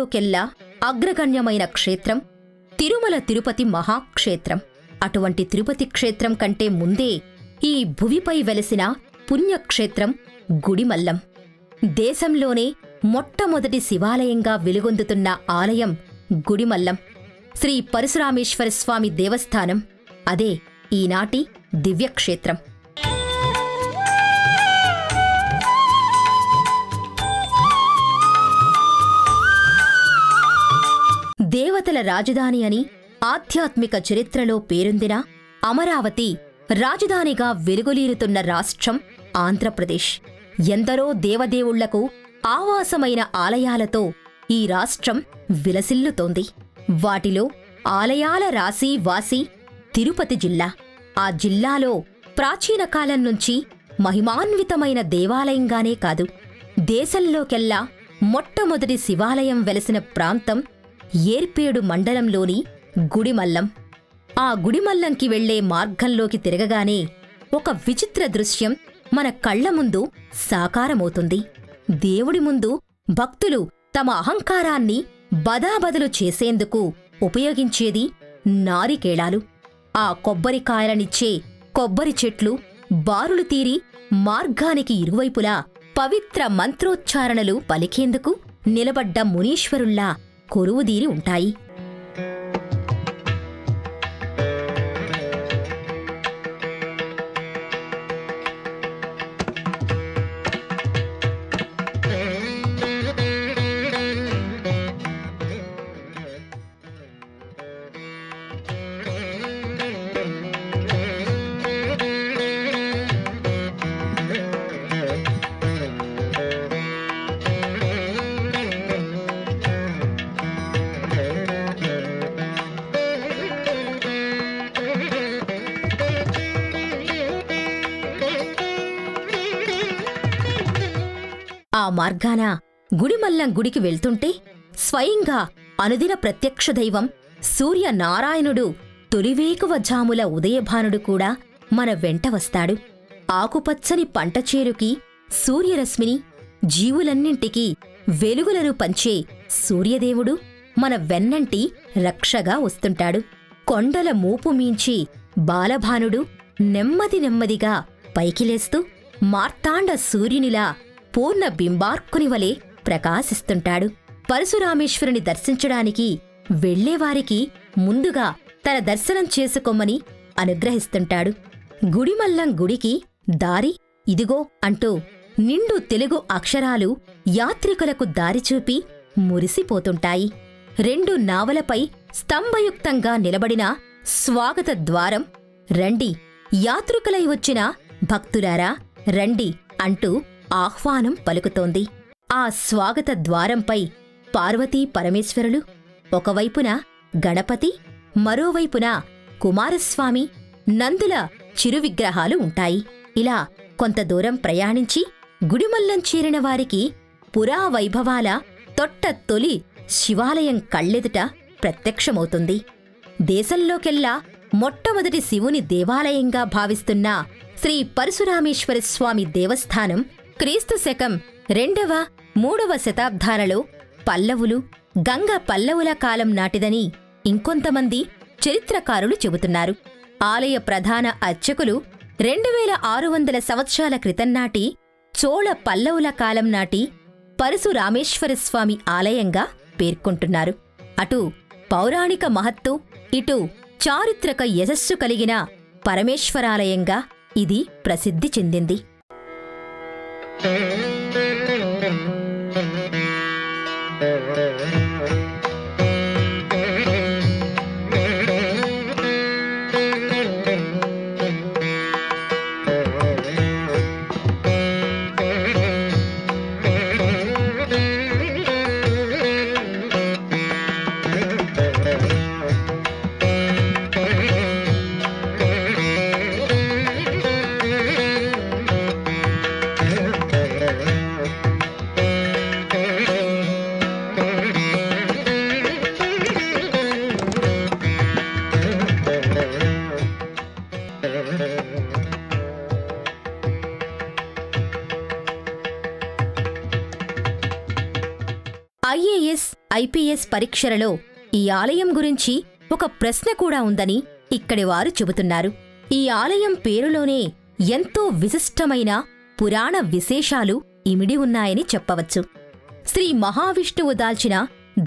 దేశంలోకెల్లా అగ్రగణ్యమైన క్షేత్రం తిరుమల తిరుపతి మహాక్షేత్రం. అటువంటి తిరుపతి క్షేత్రం కంటే ముందే ఈ భువిపై వెలసిన పుణ్యక్షేత్రం గుడిమల్లం. దేశంలోనే మొట్టమొదటి శివాలయంగా వెలుగొందుతున్న ఆలయం గుడిమల్లం. శ్రీ పరశురామేశ్వరస్వామి దేవస్థానం. అదే ఈనాటి దివ్యక్షేత్రం. దేవతల రాజధాని అని ఆధ్యాత్మిక చరిత్రలో పేరొందిన అమరావతి రాజధానిగా వెలుగులీరుతున్న రాష్ట్రం ఆంధ్రప్రదేశ్. ఎందరో దేవదేవుళ్లకు ఆవాసమైన ఆలయాలతో ఈ రాష్ట్రం విలసిల్లుతోంది. వాటిలో ఆలయాల రాశి వాసి తిరుపతి జిల్లా. ఆ జిల్లాలో ప్రాచీన కాలం నుంచి మహిమాన్వితమైన దేవాలయంగానే కాదు, దేశంలోకెల్లా మొట్టమొదటి శివాలయం వెలసిన ప్రాంతం ఏర్పేడు మండలంలోని గుడిమల్లం. ఆ గుడిమల్లంకి వెళ్లే మార్గంలోకి తిరగగానే ఒక విచిత్ర దృశ్యం మన కళ్ల ముందు సాకారమవుతుంది. దేవుడి ముందు భక్తులు తమ అహంకారాన్ని బదాబదలు చేసేందుకు ఉపయోగించేది నారికేళాలు. ఆ కొబ్బరికాయలనిచ్చే కొబ్బరి చెట్లు బారులు తీరి మార్గానికి ఇరువైపులా పవిత్ర మంత్రోచ్చారణలు పలికేందుకు నిలబడ్డ మునీశ్వరుల్లా కొరువుదీరి ఉంటాయి. ఆ మార్గాన గుడిమల్లం గుడికి వెళ్తుంటే స్వయంగా అనుదిన ప్రత్యక్ష దైవం సూర్యనారాయణుడు తొలివేకువ జాముల ఉదయభానుడు కూడా మన వెంట వస్తాడు. ఆకుపచ్చని పంటచేరుకి సూర్యరశ్మిని, జీవులన్నింటికీ వెలుగులను పంచే సూర్యదేవుడు మన వెన్నంటి రక్షగా వస్తుంటాడు. కొండల మూపు మీంచి బాలభానుడు నెమ్మది నెమ్మదిగా పైకిలేస్తూ మార్తాండ సూర్యునిలా పూర్ణ బింబార్కునివలే ప్రకాశిస్తుంటాడు. పరశురామేశ్వరుని దర్శించడానికి వెళ్లేవారికి ముందుగా తన దర్శనం చేసుకోమని అనుగ్రహిస్తుంటాడు. గుడిమల్లం గుడికి దారి ఇదిగో అంటూ నిండు తెలుగు అక్షరాలు యాత్రికులకు దారిచూపి మురిసిపోతుంటాయి. 2 నావలపై స్తంభయుక్తంగా నిలబడిన స్వాగత ద్వారం రండి, యాత్రికులై వచ్చిన భక్తులారా రండి అంటూ ఆహ్వానం పలుకుతోంది. ఆ స్వాగత ద్వారంపై పార్వతీ పరమేశ్వరులు, ఒకవైపున గణపతి, మరోవైపున కుమారస్వామి, నందుల చిరువిగ్రహాలు ఉంటాయి. ఇలా కొంత దూరం ప్రయాణించి గుడిమల్లం చేరిన వారికి పురావైభవాల తొట్ట తొలి శివాలయం కళ్ళెదుట ప్రత్యక్షమవుతుంది. దేశంలోకెల్లా మొట్టమొదటి శివుని దేవాలయంగా భావిస్తున్న శ్రీ పరశురామేశ్వరస్వామి దేవస్థానం క్రీస్తు శకం 2వ, 3వ శతాబ్దాలలో పల్లవులు, గంగ పల్లవుల కాలం నాటిదని ఇంకొంతమంది చరిత్రకారులు చెబుతున్నారు. ఆలయ ప్రధాన అర్చకులు 2600 సంవత్సరాల క్రితం నాటి చోళ పల్లవుల కాలం నాటి పరశురామేశ్వరస్వామి ఆలయంగా పేర్కొంటున్నారు. అటు పౌరాణిక మహత్తు, ఇటు చారిత్రక యశస్సు కలిగిన పరమేశ్వరాలయంగా ఇది ప్రసిద్ధి చెందింది. ఐపీఎస్ పరీక్షలలో ఈ ఆలయం గురించి ఒక ప్రశ్న కూడా ఉందని ఇక్కడి వారు చెబుతున్నారు. ఈ ఆలయం పేరులోనే ఎంతో విశిష్టమైన పురాణ విశేషాలు ఇమిడి ఉన్నాయని చెప్పవచ్చు. శ్రీ మహావిష్ణువు దాల్చిన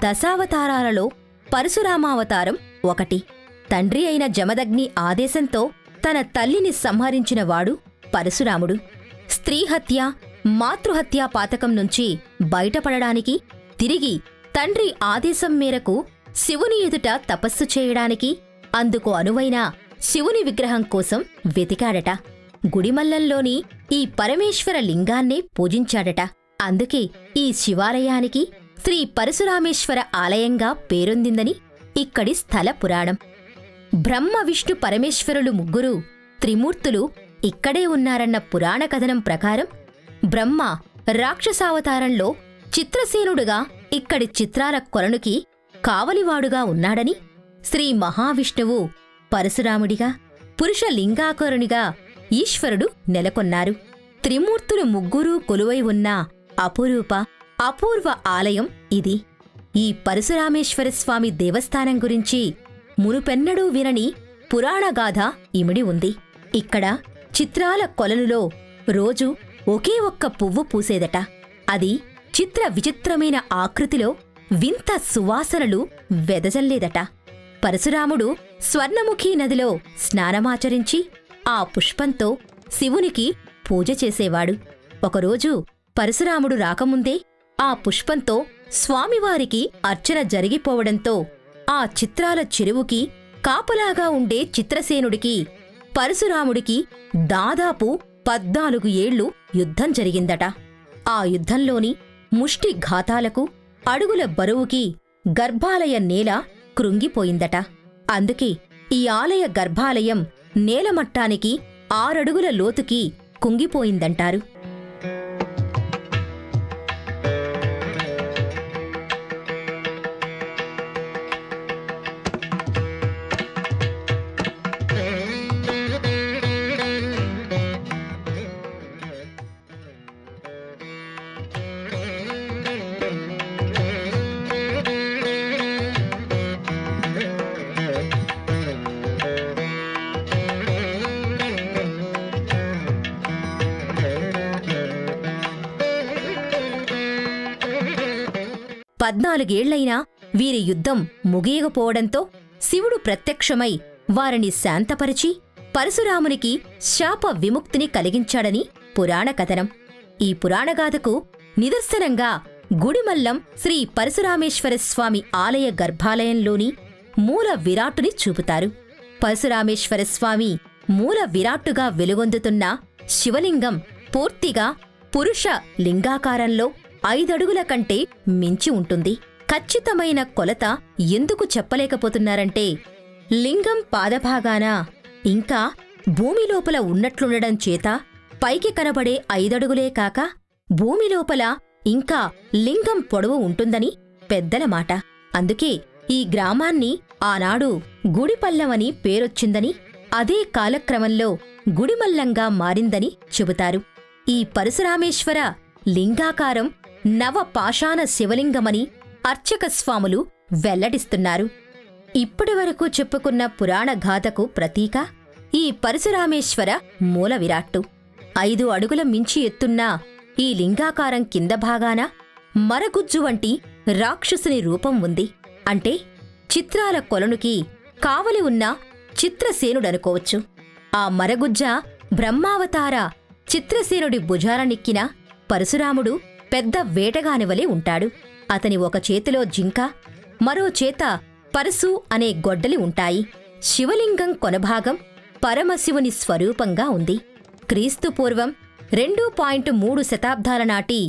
దశావతారాలలో పరశురామావతారం ఒకటి. తండ్రి అయిన జమదగ్ని ఆదేశంతో తన తల్లిని సంహరించినవాడు పరశురాముడు. స్త్రీహత్య, మాతృహత్యా పాతకం నుంచి బయటపడడానికి తిరిగి తండ్రి ఆదేశం మేరకు శివుని ఎదుట తపస్సు చేయడానికి అందుకు అనువైన శివుని విగ్రహం కోసం వెతికాడట. గుడిమల్లంలోని ఈ పరమేశ్వర లింగాన్నే పూజించాడట. అందుకే ఈ శివాలయానికి శ్రీ పరశురామేశ్వర ఆలయంగా పేరొందిందని ఇక్కడి స్థల పురాణం. బ్రహ్మ, విష్ణు, పరమేశ్వరులు ముగ్గురు త్రిమూర్తులు ఇక్కడే ఉన్నారన్న పురాణ కథనం ప్రకారం బ్రహ్మ రాక్షసావతారంలో చిత్రసేనుడుగా ఇక్కడి చిత్రాల కొలనుకి కావలివాడుగా ఉన్నాడని, శ్రీ మహావిష్ణువు పరశురాముడిగా, పురుషలింగాకరునిగా ఈశ్వరుడు నెలకొన్నారు. త్రిమూర్తులు ముగ్గురూ కొలువై ఉన్న అపూర్వ ఆలయం ఇది. ఈ పరశురామేశ్వరస్వామి దేవస్థానం గురించి మునుపెన్నడూ వినని పురాణగాథ ఇమిడి ఉంది. ఇక్కడ చిత్రాల కొలనులో రోజు ఒకే ఒక్క పువ్వు పూసేదట. అది చిత్ర విచిత్రమైన ఆకృతిలో వింత సువాసనలు వెదజల్లేదట. పరశురాముడు స్వర్ణముఖీ నదిలో స్నానమాచరించి ఆ పుష్పంతో శివునికి పూజ చేసేవాడు. ఒకరోజు పరశురాముడు రాకముందే ఆ పుష్పంతో స్వామివారికి అర్చన జరిగిపోవడంతో ఆ చిత్రాల చెరువుకి కాపలాగా ఉండే చిత్రసేనుడికి పరశురాముడికి దాదాపు 14 ఏళ్లు యుద్ధం జరిగిందట. ఆ యుద్ధంలోని ముష్టి ఘాతాలకు, అడుగుల బరువుకి గర్భాలయ నేల కృంగిపోయిందట. అందుకే ఈ ఆలయ గర్భాలయం నేలమట్టానికి 6 అడుగుల లోతుకి కుంగిపోయిందంటారు. పద్నాలుగేళ్లైనా వీరి యుద్ధం ముగియకపోవడంతో శివుడు ప్రత్యక్షమై వారిని శాంతపరిచి పరశురామునికి శాప విముక్తిని కలిగించాడని పురాణ కథనం. ఈ పురాణగాథకు నిదర్శనంగా గుడిమల్లం శ్రీ పరశురామేశ్వరస్వామి ఆలయ గర్భాలయంలోని మూల విరాట్టుని చూపుతారు. పరశురామేశ్వరస్వామి మూల విరాట్టుగా వెలుగొందుతున్న శివలింగం పూర్తిగా పురుష లింగాకారంలో 5 అడుగుల కంటే మించి ఉంటుంది. ఖచ్చితమైన కొలత ఎందుకు చెప్పలేకపోతున్నారంటే లింగం పాదభాగాన ఇంకా భూమి లోపల ఉన్నట్లుండడం చేత పైకి కనబడే 5 అడుగులే కాక భూమి లోపల ఇంకా లింగం పొడవు ఉంటుందని పెద్దల మాట. అందుకే ఈ గ్రామాన్ని ఆనాడు గుడిపల్లమని పేరొచ్చిందని, అదే కాలక్రమంలో గుడిమల్లంగా మారిందని చెబుతారు. ఈ పరశురామేశ్వర లింగాకారం నవపాషాణ శివలింగమని అర్చక స్వాములు వెల్లడిస్తున్నారు. ఇప్పటివరకు చెప్పుకున్న పురాణగాథకు ప్రతీక ఈ పరశురామేశ్వర మూల విరాట్టు. 5 అడుగుల మించి ఎత్తున్న ఈ లింగాకారం కింద భాగాన మరగుజ్జు వంటి రాక్షసుని రూపం ఉంది. అంటే చిత్రాల కొలనుకి కావలి ఉన్న చిత్రసేనుడనుకోవచ్చు. ఆ మరగుజ్జ బ్రహ్మావతార చిత్రసేనుడి భుజాలనెక్కిన పరశురాముడు పెద్ద వేటగానివలే ఉంటాడు. అతని ఒక చేతిలో జింక, మరో చేత పరశు అనే గొడ్డలి ఉంటాయి. శివలింగం కొనభాగం పరమశివుని స్వరూపంగా ఉంది. క్రీస్తుపూర్వం 2.3 శతాబ్దాల నాటి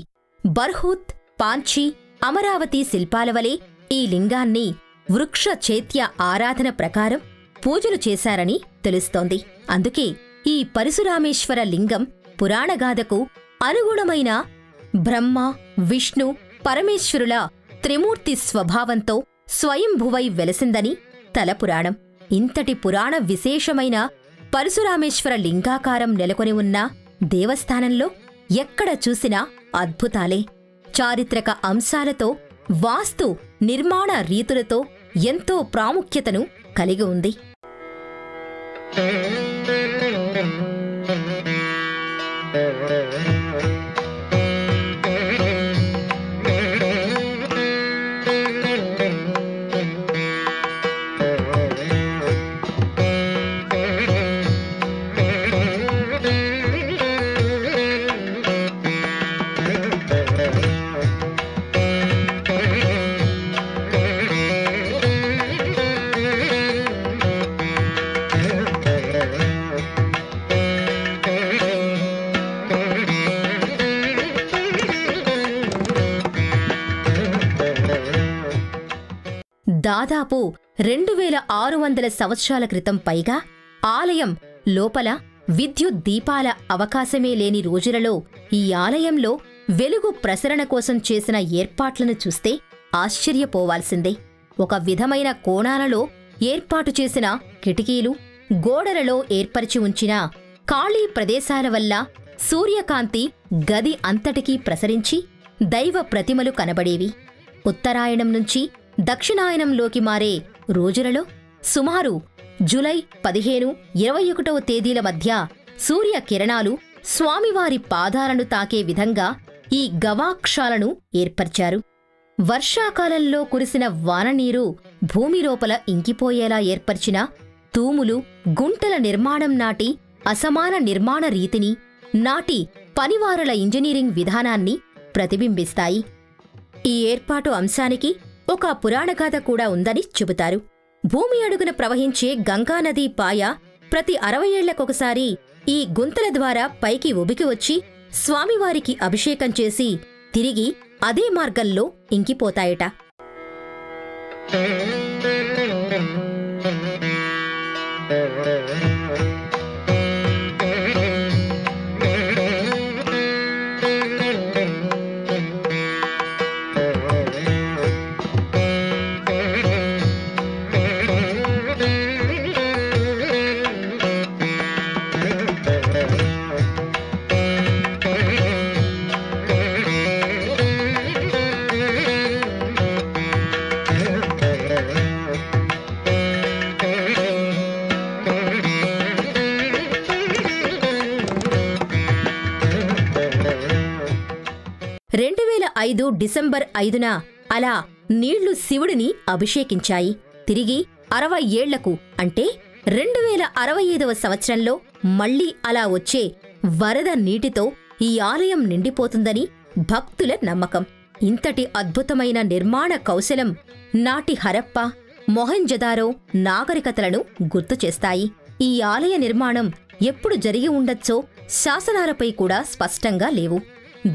బర్హూత్, పాంచి, అమరావతి శిల్పాలవలే ఈ లింగాన్ని వృక్ష చైత్య ఆరాధన ప్రకారం పూజలు చేశారని తెలుస్తోంది. అందుకే ఈ పరశురామేశ్వర లింగం పురాణగాథకు అనుగుణమైన బ్రహ్మ, విష్ణు, పరమేశ్వరుల త్రిమూర్తి స్వభావంతో స్వయంభువై వెలసిందని తలపురాణం. ఇంతటి పురాణ విశేషమైన పరశురామేశ్వర లింగాకారం నెలకొని ఉన్న దేవస్థానంలో ఎక్కడ చూసినా అద్భుతాలే. చారిత్రక అంశాలతో వాస్తు నిర్మాణ రీతులతో ఎంతో ప్రాముఖ్యతను కలిగి ఉంది. దాదాపు 2600 సంవత్సరాల క్రితం పైగా ఆలయం లోపల విద్యుత్ దీపాల అవకాశమే లేని రోజులలో ఈ ఆలయంలో వెలుగు ప్రసరణ కోసం చేసిన ఏర్పాట్లను చూస్తే ఆశ్చర్యపోవాల్సిందే. ఒక విధమైన కోణాలలో ఏర్పాటు చేసిన కిటికీలు, గోడలలో ఏర్పరిచి ఉంచిన ఖాళీ ప్రదేశాల వల్ల సూర్యకాంతి గది అంతటికీ ప్రసరించి దైవ ప్రతిమలు కనబడేవి. ఉత్తరాయణం నుంచి దక్షిణాయనంలోకి మారే రోజులలో సుమారు జూలై 15-21 తేదీల మధ్య సూర్యకిరణాలు స్వామివారి పాదాలను తాకే విధంగా ఈ గవాక్షాలను ఏర్పర్చారు. వర్షాకాలంలో కురిసిన వాననీరు భూమి లోపల ఇంకిపోయేలా ఏర్పర్చిన తూములు గుంటల నిర్మాణం నాటి అసమాన నిర్మాణ రీతిని, నాటి పనివారుల ఇంజనీరింగ్ విధానాన్ని ప్రతిబింబిస్తాయి. ఈ ఏర్పాటు అంశానికి ఒక పురాణగాథ కూడా ఉందని చెబుతారు. భూమి అడుగున ప్రవహించే గంగానదీ పాయ ప్రతి 60 ఏళ్లకొకసారి ఈ గుంతల ద్వారా పైకి ఉబికి వచ్చి స్వామివారికి అభిషేకం చేసి తిరిగి అదే మార్గంలో ఇంకిపోతాయట. డిసెంబర్ 5న అలా నీళ్లు శివుడిని అభిషేకించాయి. తిరిగి 60 ఏళ్లకు అంటే 2065వ సంవత్సరంలో మళ్లీ అలా వచ్చే వరద నీటితో ఈ ఆలయం నిండిపోతుందని భక్తుల నమ్మకం. ఇంతటి అద్భుతమైన నిర్మాణ కౌశలం నాటి హరప్ప, మొహంజదారో నాగరికతలను గుర్తుచేస్తాయి. ఈ ఆలయ నిర్మాణం ఎప్పుడు జరిగి ఉండొచ్చో శాసనాలపై కూడా స్పష్టంగా లేవు.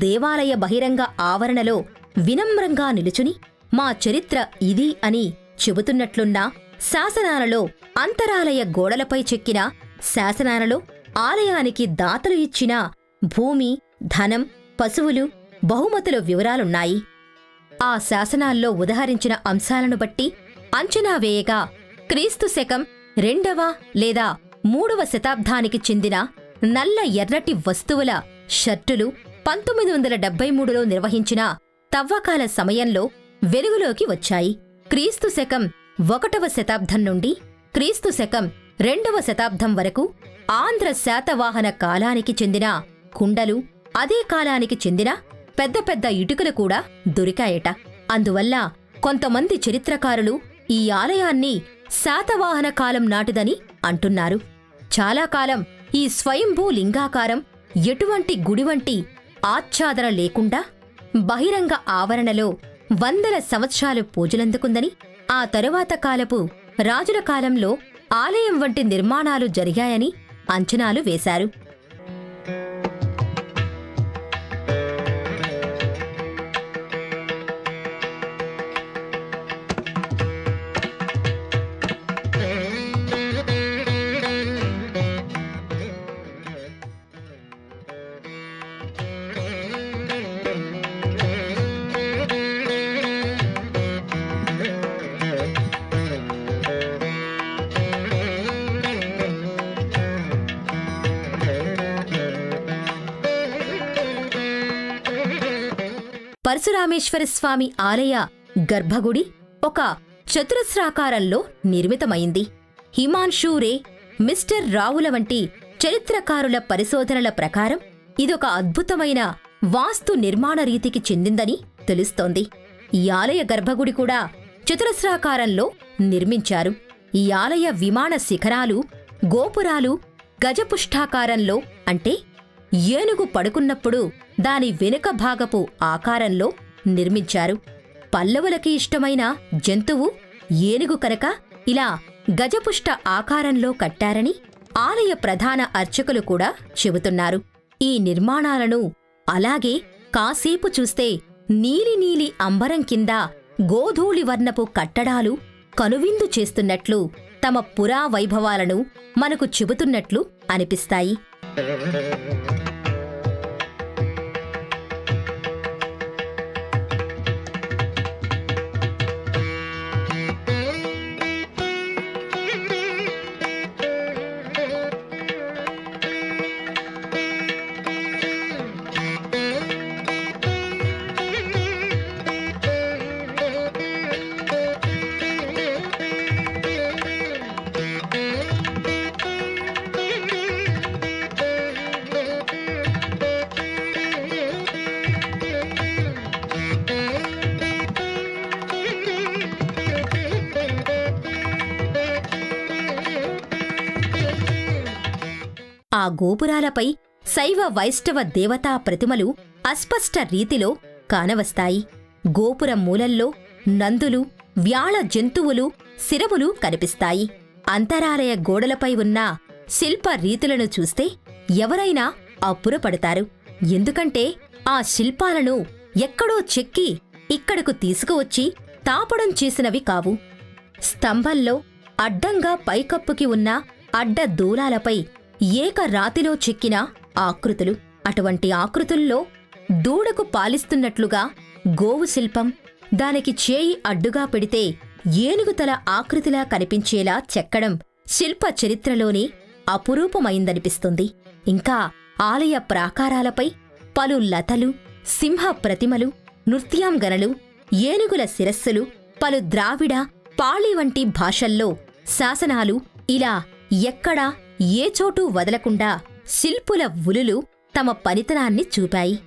దేవాలయ బహిరంగ ఆవరణలో వినమ్రంగా నిలుచుని మా చరిత్ర ఇది అని చెబుతున్నట్లున్న శాసనాలలో, అంతరాలయ గోడలపై చెక్కిన శాసనాలలో ఆలయానికి దాతలు ఇచ్చిన భూమి, ధనం, పశువులు, బహుమతుల వివరాలున్నాయి. ఆ శాసనాల్లో ఉదహరించిన అంశాలను బట్టి అంచనా వేయగా క్రీస్తు శకం 2వ లేదా 3వ శతాబ్దానికి చెందిన నల్ల ఎర్రటి వస్తువుల షర్టులు 1973లో నిర్వహించిన తవ్వకాల సమయంలో వెలుగులోకి వచ్చాయి. క్రీస్తు శకం 1వ శతాబ్దం నుండి క్రీస్తు శకం 2వ శతాబ్దం వరకు ఆంధ్ర శాతవాహన కాలానికి చెందిన కుండలు, అదే కాలానికి చెందిన పెద్ద పెద్ద ఇటుకలు కూడా దొరికాయట. అందువల్ల కొంతమంది చరిత్రకారులు ఈ ఆలయాన్ని శాతవాహన కాలం నాటిదని అంటున్నారు. చాలా కాలం ఈ స్వయంభూ లింగాకారం ఎటువంటి గుడి వంటి ఆచ్ఛాదన లేకుండా బహిరంగ ఆవరణలో వందల సంవత్సరాలు పూజలందుకుందని, ఆ తరువాత కాలపు రాజుల కాలంలో ఆలయం వంటి నిర్మాణాలు జరిగాయని అంచనాలు వేశారు. పరశురామేశ్వరస్వామి ఆలయ గర్భగుడి ఒక చతురస్రాకారంలో నిర్మితమైంది. హిమాంశు రే, మిస్టర్ రావుల వంటి చరిత్రకారుల పరిశోధనల ప్రకారం ఇదొక అద్భుతమైన వాస్తు నిర్మాణ రీతికి చెందిందని తెలుస్తోంది. ఈ ఆలయ గర్భగుడి కూడా చతురస్రాకారంలో నిర్మించారు. ఈ ఆలయ విమాన శిఖరాలు, గోపురాలు గజపుష్ఠాకారంలో అంటే ఏనుగు పడుకున్నప్పుడు దాని వెనుక భాగపు ఆకారంలో నిర్మించారు. పల్లవులకి ఇష్టమైన జంతువు ఏనుగు కనుక ఇలా గజపుష్ట ఆకారంలో కట్టారని ఆలయ ప్రధాన అర్చకులు కూడా చెబుతున్నారు. ఈ నిర్మాణాలను అలాగే కాసేపు చూస్తే నీలినీలి అంబరం కింద గోధూళి వర్ణపు కట్టడాలు కనువిందు చేస్తున్నట్లు, తమ పురావైభవాలను మనకు చెబుతున్నట్లు అనిపిస్తాయి. ఆ గోపురాలపై శైవ వైష్ణవ దేవతా ప్రతిమలు అస్పష్ట రీతిలో కానవస్తాయి. గోపురం మూలల్లో నందులు, వ్యాళ జంతువులు శిరములు కనిపిస్తాయి. అంతరాలయ గోడలపై ఉన్న శిల్ప రీతులను చూస్తే ఎవరైనా అప్పురపడతారు. ఎందుకంటే ఆ శిల్పాలను ఎక్కడో చెక్కి ఇక్కడకు తీసుకువచ్చి తాపడం చేసినవి కావు. స్తంభంలో అడ్డంగా పైకప్పుకి ఉన్న అడ్డ దూలాలపై ఏకరాతిలో చెక్కిన ఆకృతులు. అటువంటి ఆకృతుల్లో దూడకు పాలిస్తున్నట్లుగా గోవు శిల్పం, దానికి చేయి అడ్డుగా పెడితే ఏనుగుతల ఆకృతిలా కనిపించేలా చెక్కడం శిల్ప చరిత్రలోనే అపురూపమైందనిపిస్తుంది. ఇంకా ఆలయ ప్రాకారాలపై పలు లతలు, సింహ ప్రతిమలు, నృత్యాంగనలు, ఏనుగుల శిరస్సులు, పలు ద్రావిడ, పాళి వంటి భాషల్లో శాసనాలు ఇలా ఎక్కడా ఏ చోటూ వదలకుండా శిల్పుల ఉలులు తమ పనితనాన్ని చూపాయి.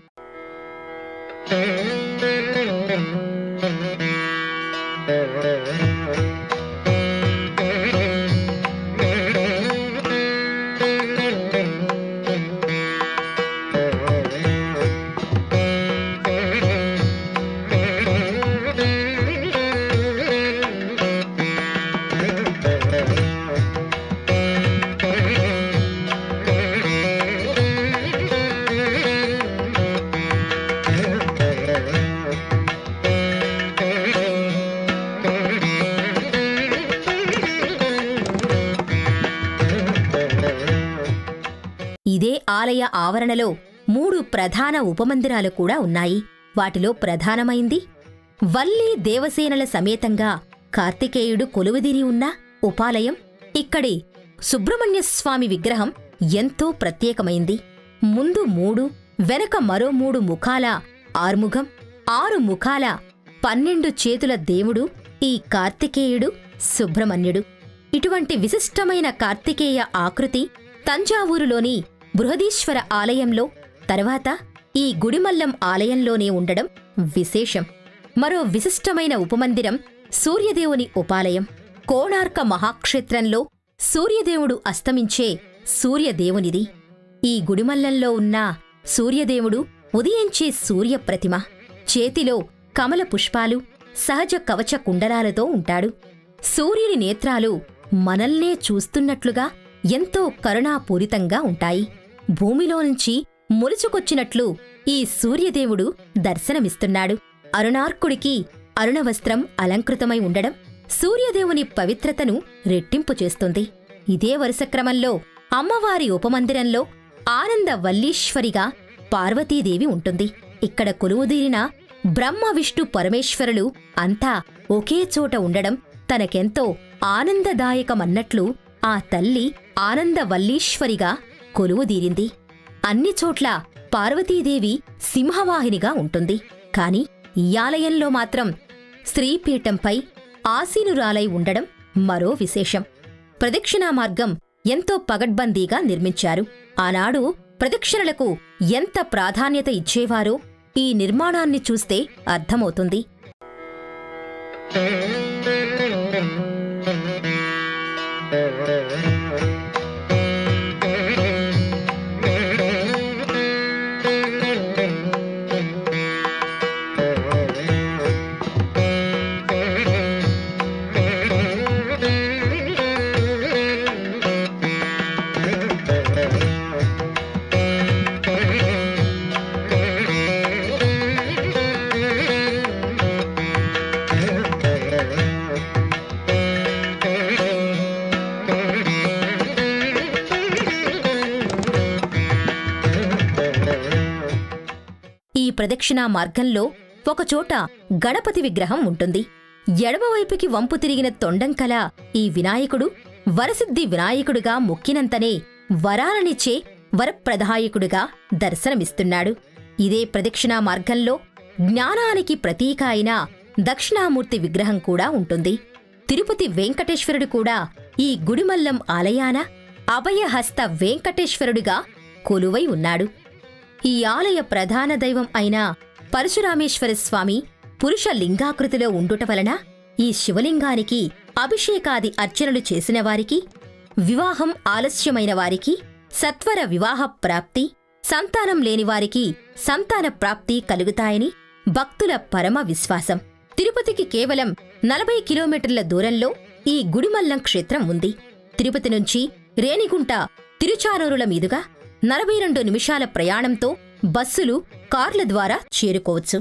ఇదే ఆలయ ఆవరణలో 3 ప్రధాన ఉపమందిరాలు కూడా ఉన్నాయి. వాటిలో ప్రధానమైంది వల్లీ దేవసేనల సమేతంగా కార్తికేయుడు కొలువుదీరి ఉన్న ఉపాలయం. ఇక్కడి సుబ్రహ్మణ్యస్వామి విగ్రహం ఎంతో ప్రత్యేకమైంది. ముందు 3, వెనక మరో 3 ముఖాల ఆర్ముఖం, 6 ముఖాల 12 చేతుల దేవుడు ఈ కార్తికేయుడు సుబ్రహ్మణ్యుడు. ఇటువంటి విశిష్టమైన కార్తికేయ ఆకృతి తంజావూరులోని బృహదీశ్వర ఆలయంలో, తర్వాత ఈ గుడిమల్లం ఆలయంలోనే ఉండడం విశేషం. మరో విశిష్టమైన ఉపమందిరం సూర్యదేవుని ఉపాలయం. కోణార్క మహాక్షేత్రంలో సూర్యదేవుడు అస్తమించే సూర్యదేవునిది. ఈ గుడిమల్లంలో ఉన్న సూర్యదేవుడు ఉదయించే సూర్యప్రతిమ. చేతిలో కమల పుష్పాలు, సహజ కవచ కుండలాలతో ఉంటాడు. సూర్యుని నేత్రాలు మనల్నే చూస్తున్నట్లుగా ఎంతో కరుణాపూరితంగా ఉంటాయి. భూమిలోనుంచి ములుచుకొచ్చినట్లు ఈ సూర్యదేవుడు దర్శనమిస్తున్నాడు. అరుణార్కుడికి అరుణవస్త్రం అలంకృతమై ఉండడం సూర్యదేవుని పవిత్రతను రెట్టింపు చేస్తుంది. ఇదే వరుసక్రమంలో అమ్మవారి ఉపమందిరంలో ఆనంద వల్లీశ్వరిగా పార్వతీదేవి ఉంటుంది. ఇక్కడ కొలువుదీరిన బ్రహ్మ, విష్ణు, పరమేశ్వరులు అంతా ఒకే చోట ఉండడం తనకెంతో ఆనందదాయకమన్నట్లు ఆ తల్లి ఆనందవల్లీశ్వరిగా కొలువుదీరింది. అన్ని చోట్ల పార్వతీదేవి సింహవాహినిగా ఉంటుంది. కాని ఈ ఆలయంలో మాత్రం శ్రీపీఠంపై ఆసీనురాలై ఉండడం మరో విశేషం. ప్రదక్షిణా మార్గం ఎంతో పగడ్బందీగా నిర్మించారు. ఆనాడు ప్రదక్షిణలకు ఎంత ప్రాధాన్యత ఇచ్చేవారో ఈ నిర్మాణాన్ని చూస్తే అర్థమవుతుంది. ఈ ప్రదక్షిణా మార్గంలో ఒకచోట గణపతి విగ్రహం ఉంటుంది. ఎడమవైపుకి వంపు తిరిగిన తొండంకల ఈ వినాయకుడు వరసిద్ధి వినాయకుడుగా మొక్కినంతనే వరాలనిచ్చే వరప్రదాయకుడుగా దర్శనమిస్తున్నాడు. ఇదే ప్రదక్షిణా మార్గంలో జ్ఞానానికి ప్రతీక అయిన దక్షిణామూర్తి విగ్రహం కూడా ఉంటుంది. తిరుపతి వెంకటేశ్వరుడు కూడా ఈ గుడిమల్లం ఆలయాన అభయహస్త వెంకటేశ్వరుడిగా కొలువై ఉన్నాడు. ఈ ఆలయ ప్రధాన దైవం అయిన పరశురామేశ్వరస్వామి పురుష లింగాకృతిలో ఉండుట వలన ఈ శివలింగానికి అభిషేకాది అర్చనలు చేసిన వారికి, వివాహం ఆలస్యమైన వారికి సత్వర వివాహ ప్రాప్తి, సంతానం లేనివారికి సంతాన ప్రాప్తి కలుగుతాయని భక్తుల పరమ విశ్వాసం. తిరుపతికి కేవలం 40 కిలోమీటర్ల దూరంలో ఈ గుడిమల్లం క్షేత్రం ఉంది. తిరుపతి నుంచి రేణిగుంట, తిరుచానూరుల మీదుగా 42 నిమిషాల ప్రయాణంతో బస్సులు, కార్ల ద్వారా చేరుకోవచ్చు.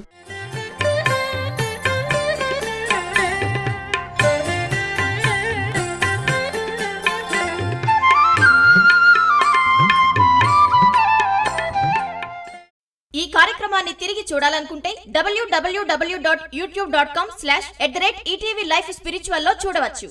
ఈ కార్యక్రమాన్ని తిరిగి చూడాలనుకుంటే www.youtube.com/@ETV Life Spiritual లో చూడవచ్చు.